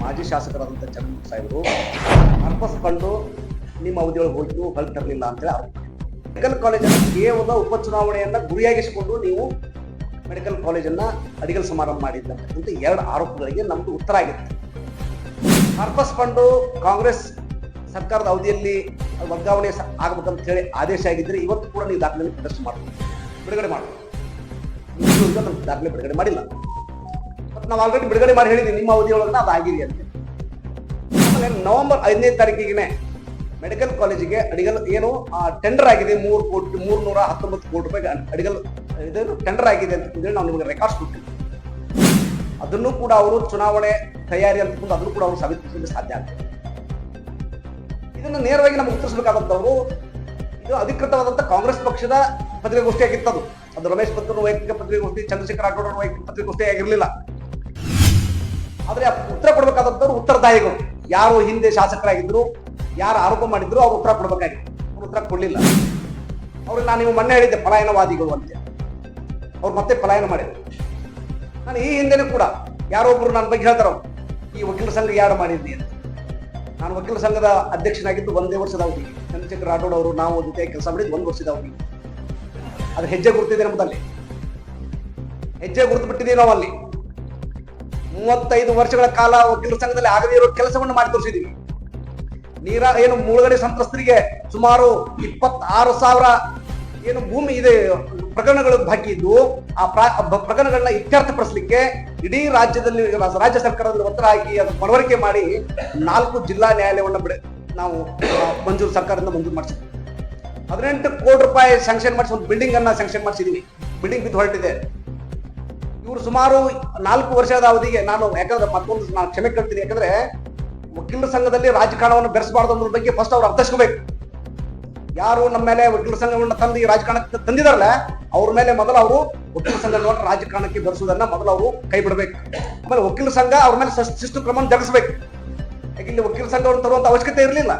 ಮಾಜಿ ಶಾಸಕರಾದಂಥ ಚಂದ್ರಮುಖ ಸಾಹೇಬರು ಅರ್ಪಿಸ್ಕೊಂಡು ನಿಮ್ಮ ಅವಧಿಯೊಳಗೆ ಹೋಗಿ ಹೊರಗೆ ತರಲಿಲ್ಲ ಅಂತೇಳಿ ಆರೋಪ ಮಾಡಿದ್ರು. ಮೆಡಿಕಲ್ ಕಾಲೇಜನ್ನು ಕೇವಲ ಉಪಚುನಾವಣೆಯನ್ನ ಗುರಿಯಾಗಿಸಿಕೊಂಡು ನೀವು ಮೆಡಿಕಲ್ ಕಾಲೇಜನ್ನು ಅಡಿಗಲ್ ಸಮಾರಂಭ ಮಾಡಿದ್ದಂತ ಎರಡು ಆರೋಪಗಳಿಗೆ ನಮ್ದು ಉತ್ತರ ಆಗಿತ್ತು. ಅರ್ಪಿಸ್ಕೊಂಡು ಕಾಂಗ್ರೆಸ್ ಸರ್ಕಾರದ ಅವಧಿಯಲ್ಲಿ ವರ್ಗಾವಣೆ ಆಗ್ಬೇಕಂತ ಹೇಳಿ ಆದೇಶ ಆಗಿದ್ರೆ ಇವತ್ತು ಕೂಡ ನೀವು ದಾಖಲೆ ಪ್ರದರ್ಶನ ಮಾಡಬಹುದು, ಬಿಡುಗಡೆ ಮಾಡಬಹುದು. ದಾಖಲೆ ಬಿಡುಗಡೆ ಮಾಡಿಲ್ಲ. ಮತ್ತು ನಾವು ಆಲ್ರೆಡಿ ಬಿಡುಗಡೆ ಮಾಡಿ ಹೇಳಿದ್ದೀವಿ ನಿಮ್ಮ ಅವಧಿಯೊಳಗೆ ಅದು ಆಗಿದೆ ಅಂತ. ಆಮೇಲೆ ನವೆಂಬರ್ 5ನೇ ತಾರೀಕಿಗೆ ಮೆಡಿಕಲ್ ಕಾಲೇಜಿಗೆ ಅಡಿಗಲ್ ಏನು ಟೆಂಡರ್ ಆಗಿದೆ, 319 ಕೋಟಿ ರೂಪಾಯಿ ಅಡಿಗಲ್ ಇದು ಟೆಂಡರ್ ಆಗಿದೆ ಅಂತ ಹೇಳಿ ನಾವು ನಿಮಗೆ ರೆಕಾರ್ಡ್ಸ್ ಕೊಟ್ಟಿದ್ದೀವಿ. ಅದನ್ನು ಕೂಡ ಅವರು ಚುನಾವಣೆ ತಯಾರಿ ಅಂತಕೊಂಡು ಅದನ್ನು ಕೂಡ ಅವರು ಸಾಬೀತುಪಡಿಸಲಿಕ್ಕೆ ಸಾಧ್ಯ ಆಗ್ತದೆ. ಇದನ್ನು ನೇರವಾಗಿ ನಮ್ಗೆ ಉತ್ತರಿಸಬೇಕಾದಂಥವ್ರು ಇದು ಅಧಿಕೃತವಾದಂಥ ಕಾಂಗ್ರೆಸ್ ಪಕ್ಷದ ಪತ್ರಿಕಾಗೋಷ್ಠಿ ಆಗಿತ್ತದು. ಅದು ರಮೇಶ್ ಭತ್ತನ ವೈಯಕ್ತಿಕ ಪತ್ರಿಕಾಗೋಷ್ಠಿ, ಚಂದ್ರಶೇಖರ್ ರಾಠೋಡ್ ಅವರ ವೈಯಕ್ತಿಕ ಪತ್ರಿಕಾಗೋಷ್ಠಿ ಆಗಿರಲಿಲ್ಲ. ಆದ್ರೆ ಉತ್ತರ ಕೊಡಬೇಕಾದಂಥವ್ರು ಉತ್ತರದಾಯಿಗಳು, ಯಾರು ಹಿಂದೆ ಶಾಸಕರಾಗಿದ್ರು, ಯಾರು ಆರೋಪ ಮಾಡಿದ್ರು ಅವ್ರು ಉತ್ತರ ಕೊಡಬೇಕಾಗಿತ್ತು. ಅವ್ರು ಉತ್ತರ ಕೊಡಲಿಲ್ಲ. ಅವ್ರಿಗೆ ನಾನು ನೀವು ಮೊನ್ನೆ ಹೇಳಿದ್ದೆ ಪಲಾಯನವಾದಿಗಳು ಅಂತ. ಅವ್ರು ಮತ್ತೆ ಪಲಾಯನ ಮಾಡಿದ್ರು. ನಾನು ಈ ಹಿಂದೆನೂ ಕೂಡ ಯಾರೊಬ್ರು ನನ್ನ ಬಗ್ಗೆ ಹೇಳ್ತಾರ, ಈ ವಕೀಲ ಸಂಘ ಯಾರು ಮಾಡಿದ್ರಿ ಅಂತ. ನಾನು ವಕೀಲ ಸಂಘದ ಅಧ್ಯಕ್ಷನಾಗಿದ್ದು 1 ವರ್ಷದ ಅವಧಿ. ಚಂದ್ರಶೇಖರ್ ರಾಠೋಡ್ ಅವರು ನಾವು ಜೊತೆ ಕೆಲಸ ಮಾಡಿದ್ದು 1 ವರ್ಷದ ಅವಧಿ. ಅದು ಹೆಜ್ಜೆ ಗುರುತಿದೆ ನಮ್ಮದಲ್ಲಿ, ಹೆಜ್ಜೆ ಗುರುತು ಬಿಟ್ಟಿದ್ದೀವಿ ನಾವು ಅಲ್ಲಿ. 35 ವರ್ಷಗಳ ಕಾಲ ವಕೀಲ ಸಂಘದಲ್ಲಿ ಆಗದೇ ಇರೋ ಕೆಲಸವನ್ನು ಮಾಡಿ ತೋರಿಸಿದೀವಿ. ಏನು ಮುಳುಗಡೆ ಸಂತ್ರಸ್ತರಿಗೆ ಸುಮಾರು 26,000 ಏನು ಭೂಮಿ ಇದೆ ಪ್ರಕರಣಗಳು ಬಾಕಿ ಇದ್ದು, ಆ ಪ್ರಕರಣಗಳನ್ನ ಇತ್ಯರ್ಥಪಡಿಸಲಿಕ್ಕೆ ಇಡೀ ರಾಜ್ಯದಲ್ಲಿ ರಾಜ್ಯ ಸರ್ಕಾರದಲ್ಲಿ ಒತ್ತಡ ಹಾಕಿ ಅದು ಮನವರಿಕೆ ಮಾಡಿ 4 ಜಿಲ್ಲಾ ನ್ಯಾಯಾಲಯವನ್ನ ನಾವು ಸರ್ಕಾರದಿಂದ ಮಂಜೂರು ಮಾಡಿಸಿದ್ವಿ. 18 ಕೋಟಿ ರೂಪಾಯಿ ಸ್ಯಾಂಕ್ಷನ್ ಮಾಡಿಸಿ ಒಂದು ಬಿಲ್ಡಿಂಗ್ ಅನ್ನ ಸ್ಯಾಂಕ್ಷನ್ ಮಾಡಿಸಿದೀವಿ. ಬಿಲ್ಡಿಂಗ್ ಬಿದ್ದು ಹೊರಟಿದೆ. ಇವರು ಸುಮಾರು 4 ವರ್ಷದ ಅವಧಿಗೆ ಯಾಕಂದ್ರೆ ಮತ್ತೊಂದು ನಾನು ಕ್ಷಮೆ ಕೇಳ್ತೀನಿ. ಯಾಕಂದ್ರೆ ವಕೀಲ ಸಂಘದಲ್ಲಿ ರಾಜಕಾರಣವನ್ನು ಬೆರೆಸಬಾರ್ದು ಅನ್ನೋದ್ರ ಬಗ್ಗೆ ಫಸ್ಟ್ ಅವ್ರು ಅರ್ಥೈಸ್ಕೋಬೇಕು. ಯಾರು ನಮ್ಮ ಮೇಲೆ ವಕೀಲ ಸಂಘವನ್ನ ತಂದು ಈ ರಾಜಕಾರಣಕ್ಕೆ ತಂದಿದಾರಲ್ಲ, ಅವ್ರ ಮೇಲೆ ಮೊದಲು ಅವರು ವಕೀಲ ಸಂಘವನ್ನು ರಾಜಕಾರಣಕ್ಕೆ ಬೆರೆಸುವುದನ್ನ ಮೊದಲು ಅವರು ಕೈ ಬಿಡಬೇಕು. ಆಮೇಲೆ ವಕೀಲ ಸಂಘ ಅವ್ರ ಮೇಲೆ ಶಿಸ್ತು ಕ್ರಮ ಜರುಗಿಸಬೇಕು. ಯಾಕೆ ಇಲ್ಲಿ ವಕೀಲ ಸಂಘವನ್ನು ತರುವಂತ ಅವಶ್ಯಕತೆ ಇರಲಿಲ್ಲ.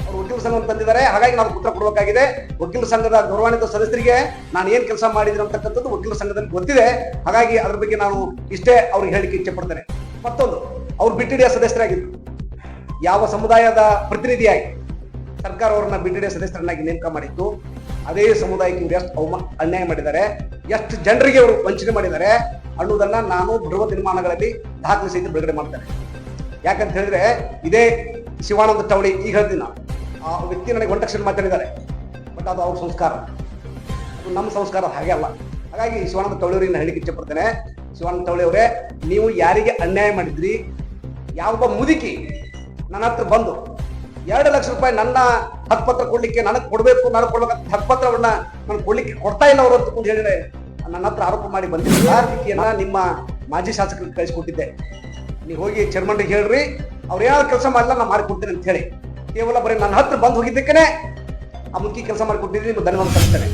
ಅವರು ವಕೀಲ ಸಂಘವನ್ನು ತಂದಿದ್ದಾರೆ, ಹಾಗಾಗಿ ನಾವು ಉತ್ತರ ಕೊಡಬೇಕಾಗಿದೆ. ವಕೀಲ ಸಂಘದ ಗೌರವಾನ್ವಿತ ಸದಸ್ಯರಿಗೆ ನಾನು ಏನ್ ಕೆಲಸ ಮಾಡಿದ್ದೀನಿ ಅಂತಕ್ಕಂಥದ್ದು ವಕೀಲ ಸಂಘದಲ್ಲಿ ಗೊತ್ತಿದೆ. ಹಾಗಾಗಿ ಅದ್ರ ಬಗ್ಗೆ ನಾನು ಇಷ್ಟೇ ಅವ್ರಿಗೆ ಹೇಳಿಕೆ ಇಚ್ಛೆ ಪಡ್ತೇನೆ. ಮತ್ತೊಂದು, ಅವ್ರು ಬಿಟಿಡಿಯ ಸದಸ್ಯರಾಗಿದ್ರು. ಯಾವ ಸಮುದಾಯದ ಪ್ರತಿನಿಧಿಯಾಗಿ ಸರ್ಕಾರ ಅವರನ್ನ ಬಿಟಿಡಿಯ ಸದಸ್ಯರನ್ನಾಗಿ ನೇಮಕ ಮಾಡಿದ್ದು, ಅದೇ ಸಮುದಾಯಕ್ಕೆ ಇವರು ಎಷ್ಟು ಅನ್ಯಾಯ ಮಾಡಿದ್ದಾರೆ, ಎಷ್ಟು ಜನರಿಗೆ ಅವರು ವಂಚನೆ ಮಾಡಿದ್ದಾರೆ ಅನ್ನೋದನ್ನ ನಾನು ಬರುವ ದಿನಮಾನಗಳಲ್ಲಿ ದಾಖಲೆ ಸಹಿತ ಬಿಡುಗಡೆ ಮಾಡ್ತೇನೆ. ಯಾಕಂತ ಹೇಳಿದ್ರೆ ಇದೇ ಶಿವಾನಂದ ಟವಳಿ, ಈಗ ಹೇಳ್ತೀನಿ ನಾನು, ಆ ವ್ಯಕ್ತಿ ನನಗೆ ಒಂಟಕ್ಷಣ ಮಾತಾಡಿದ್ದಾರೆ. ಬಟ್ ಅದು ಅವ್ರ ಸಂಸ್ಕಾರ, ಅದು ನಮ್ಮ ಸಂಸ್ಕಾರ ಹಾಗೆ ಅಲ್ಲ. ಹಾಗಾಗಿ ಶಿವಾನಂದ ಟವಳಿ ಅವರಿಗೆ ಹೇಳಿಕೆ ಇಚ್ಛೆ ಪಡ್ತೇನೆ. ಶಿವಾನಂದ ಟವಳಿ ಅವರೇ, ನೀವು ಯಾರಿಗೆ ಅನ್ಯಾಯ ಮಾಡಿದ್ರಿ, ಯಾವೊಬ್ಬ ಮುದುಕಿ ನನ್ನ ಹತ್ರ ಬಂದು 2 ಲಕ್ಷ ರೂಪಾಯಿ ನನ್ನ ಹಕ್ಕುಪತ್ರ ಕೊಡ್ಲಿಕ್ಕೆ ನನಗೆ ಕೊಡ್ಬೇಕು, ನನಗೆ ಕೊಡ್ಬೇಕಂತ ಹಕ್ಕುಪತ್ರವನ್ನ ನಾನು ಕೊಡ್ಲಿಕ್ಕೆ ಕೊಡ್ತಾ ಇಲ್ಲ ಅವರು ಅಂತ ಹೇಳಿದ್ರೆ ನನ್ನ ಹತ್ರ ಆರೋಪ ಮಾಡಿ ಬಂದಿಲ್ಲ. ನಿಮ್ಮ ಮಾಜಿ ಶಾಸಕರಿಗೆ ಕಳಿಸ್ಕೊಟ್ಟಿದ್ದೆ, ನೀವು ಹೋಗಿ ಚೇರ್ಮನ್ರಿಗೆ ಹೇಳ್ರಿ, ಅವ್ರು ಏನಾದ್ರು ಕೆಲಸ ಮಾಡಲ್ಲ ನಾನು ಮಾಡಿಕೊಡ್ತೇನೆ ಅಂತ ಹೇಳಿ. ಕೇವಲ ಬರೀ ನನ್ನ ಹತ್ರ ಬಂದು ಹೋಗಿದ್ದಕ್ಕೆ ಆ ಮುಖ್ಯ ಕೆಲಸ ಮಾಡಿಕೊಟ್ಟಿದ್ದೀನಿ. ನಿಮ್ಗೆ ಧನ್ಯವಾದ ಸಲ್ಲಿಸ್ತೇನೆ.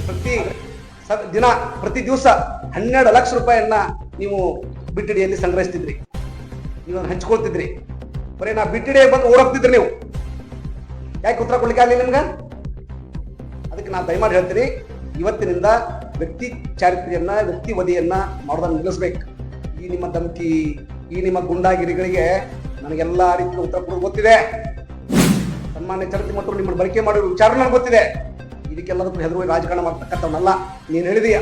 ಪ್ರತಿ ದಿವಸ 12 ಲಕ್ಷ ರೂಪಾಯಿಯನ್ನ ನೀವು ಬಿಟಿಡಿಯಲ್ಲಿ ಸಂಗ್ರಹಿಸ್ತಿದ್ರಿ, ನೀವು ಹಂಚ್ಕೊಳ್ತಿದ್ರಿ. ಬರೀ ನಾ ಬಿಟಿಡಿಗೆ ಬಂದು ಓಡೋಗ್ತಿದ್ರಿ ನೀವು. ಯಾಕೆ ಉತ್ತರ ಕೊಡ್ಲಿಕ್ಕೆ ಆಗಲಿ ನಿಮ್ಗೆ? ಅದಕ್ಕೆ ನಾನು ದಯಮಾಡಿ ಹೇಳ್ತೀನಿ, ಇವತ್ತಿನಿಂದ ವ್ಯಕ್ತಿ ಚಾರಿತ್ರ್ಯವನ್ನ, ವ್ಯಕ್ತಿ ವಧಿಯನ್ನ ಮಾಡೋದನ್ನ ನಿಲ್ಲಿಸ್ಬೇಕು. ಈ ನಿಮ್ಮ ಧಮಕಿ, ಈ ನಿಮ್ಮ ಗುಂಡಾಗಿರಿಗಳಿಗೆ ನನಗೆಲ್ಲಾ ರೀತಿಯ ಉತ್ತರ ಕೊಡೋದು ಗೊತ್ತಿದೆ. ಸನ್ಮಾನ್ಯ ಚರಿತ್ರೆ ಮತ್ತು ನಿಮ್ಮನ್ನು ಬಳಕೆ ಮಾಡೋ ವಿಚಾರ ನನಗೆ ಗೊತ್ತಿದೆ. ಇದಕ್ಕೆಲ್ಲದಕ್ಕೂ ಹೆದರುವ ರಾಜಕಾರಣ ಮಾಡ್ತಕ್ಕಂಥವನ್ನಲ್ಲ. ನೀನು ಹೇಳಿದೀಯ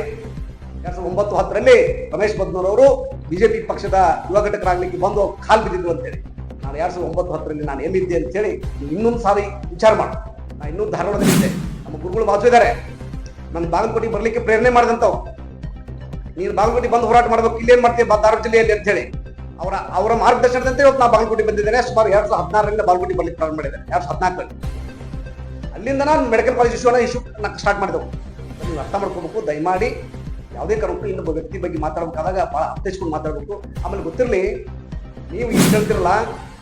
2009-10ರಲ್ಲಿ ರಮೇಶ್ ಬದ್ನೂರವರು ಬಿಜೆಪಿ ಪಕ್ಷದ ಯುವ ಘಟಕರಾಗ್ಲಿಕ್ಕೆ ಬಂದು ಕಾಲ್ ಬಿದ್ದಿದ್ರು ಅಂತೇಳಿ. ನಾನು 2009-10ರಲ್ಲಿ ನಾನು ಎಲ್ಲಿದ್ದೆ ಅಂತ ಹೇಳಿ ಇನ್ನೊಂದು ಸಾರಿ ವಿಚಾರ ಮಾಡು. ನಾನು ಇನ್ನೂ ಧಾರವಾಡದಲ್ಲಿದ್ದೆ. ನಮ್ಮ ಗುರುಗಳು ಬಾಜು ಇದ್ದಾರೆ. ನನ್ನ ಬಾಗಲಕೋಟೆಗೆ ಬರ್ಲಿಕ್ಕೆ ಪ್ರೇರಣೆ ಮಾಡಿದಂಥವು. ನೀನು ಬಾಗಲಕೋಟೆ ಬಂದು ಹೋರಾಟ ಮಾಡಬೇಕು, ಇಲ್ಲೇನ್ ಮಾಡ್ತೀವಿ ಧಾರವಾಡ ಜಿಲ್ಲೆಯಲ್ಲಿ ಅಂತ ಹೇಳಿ ಅವರ ಮಾರ್ಗದರ್ಶನದಂತೆ ಇವತ್ತು ನಾನು ಬಾಗಲಕೋಟೆ ಬಂದಿದ್ದೇನೆ. ಸುಮಾರು 2016ರಿಂದ ಬಾಗಲಕೋಟೆ ಬರ್ಲಿಕ್ಕೆ ಪ್ರಾರಂಭ ಮಾಡಿದ್ದೇನೆ. 2014ರಲ್ಲಿ ಅಲ್ಲಿಂದ ನಾನು ಮೆಡಿಕಲ್ ಕಾಲೇಜ್ ಇಶ್ಯೂ ಸ್ಟಾರ್ಟ್ ಮಾಡಿದೆವು. ನೀವು ಅರ್ಥ ಮಾಡ್ಕೋಬೇಕು. ದಯಮಾಡಿ ಯಾವುದೇ ಕಾರಣಕ್ಕೂ ಇನ್ನೊಬ್ಬ ವ್ಯಕ್ತಿ ಬಗ್ಗೆ ಮಾತಾಡ್ಬೇಕಾದಾಗ ಭಾಳ ಅರ್ಥೈಸ್ಕೊಂಡು ಮಾತಾಡ್ಬೇಕು. ಆಮೇಲೆ ಗೊತ್ತಿರಲಿ, ನೀವು ಈಗ ಹೇಳ್ತಿರಲ್ಲ,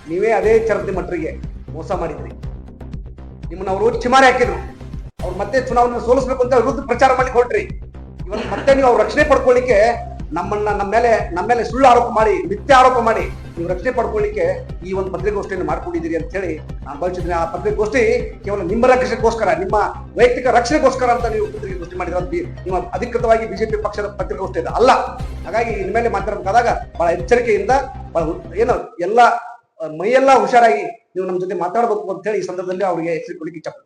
ನೀವೇ ಅದೇ ಚರತಿ ಮಟ್ಟರಿಗೆ ಮೋಸ ಮಾಡಿದ್ರಿ. ನಿಮ್ಮನ್ನ ಅವರು ಚಿಮಾರಿ ಹಾಕಿದ್ರು. ಅವ್ರು ಮತ್ತೆ ಚುನಾವಣೆ ಸೋಲಿಸ್ಬೇಕು ಅಂತ ವಿರುದ್ಧ ಪ್ರಚಾರ ಮಾಡ್ಲಿಕ್ಕೆ ಹೊರಟ್ರಿ. ಇವತ್ತು ಮತ್ತೆ ನೀವು ಅವ್ರು ರಕ್ಷಣೆ ಪಡ್ಕೊಳ್ಳಿಕ್ಕೆ ನಮ್ಮ ಮೇಲೆ ಸುಳ್ಳು ಆರೋಪ ಮಾಡಿ, ಮಿಥ್ಯ ಆರೋಪ ಮಾಡಿ ನೀವು ರಕ್ಷಣೆ ಪಡ್ಕೊಳ್ಳಿಕ್ಕೆ ಈ ಒಂದು ಪತ್ರಿಕಾಗೋಷ್ಠಿಯನ್ನು ಮಾಡ್ಕೊಂಡಿದ್ದೀರಿ ಅಂತ ಹೇಳಿ ನಾನು ಭಾವಿಸಿದ್ದೀನಿ. ಆ ಪತ್ರಿಕಾಗೋಷ್ಠಿ ಕೇವಲ ನಿಮ್ಮ ರಕ್ಷಣೆಗೋಸ್ಕರ, ನಿಮ್ಮ ವೈಯಕ್ತಿಕ ರಕ್ಷಣೆಗೋಸ್ಕರ ಅಂತ ನೀವು ಪತ್ರಿಕಾಗೋಷ್ಠಿ ಮಾಡಿದ್ರೆ ನಿಮ್ಮ ಅಧಿಕೃತವಾಗಿ ಬಿಜೆಪಿ ಪಕ್ಷದ ಪತ್ರಿಕಾಗೋಷ್ಠಿ ಅಲ್ಲ. ಹಾಗಾಗಿ ಇನ್ಮೇಲೆ ಮಾತಾಡಬೇಕಾದಾಗ ಬಹಳ ಎಚ್ಚರಿಕೆಯಿಂದ, ಎಲ್ಲ ಮೈಯೆಲ್ಲ ಹುಷಾರಾಗಿ ನೀವು ನಮ್ಮ ಜೊತೆ ಮಾತಾಡಬೇಕು ಅಂತ ಹೇಳಿ ಈ ಸಂದರ್ಭದಲ್ಲಿ ಅವರಿಗೆ ಹೆಸರು ಕೊಡ್ಲಿಕ್ಕೆ ಇಷ್ಟಪಡ್ತೀನಿ.